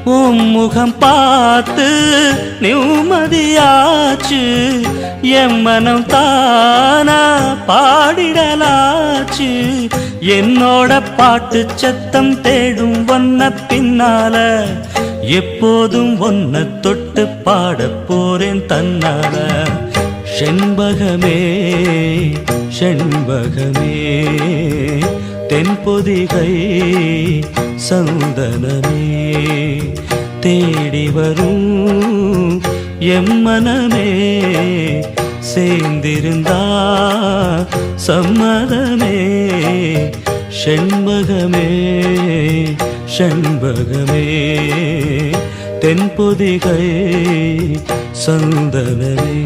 முகம் பார்த்து நிம்மதியாச்சு என் மனம் தானா பாடிடலாச்சு என்னோட பாட்டு சத்தம் தேடும் ஒன்ன பின்னால எப்போதும் ஒன்ன தொட்டு பாட போறேன் தன்னால செண்பகமே செண்பகமே தென்பொதிகை சந்தனமே தேடி வரும் எம்மனமே சேர்ந்திருந்தா சம்மதமே செண்பகமே செண்பகமே தென்பொதிகை சந்தனமே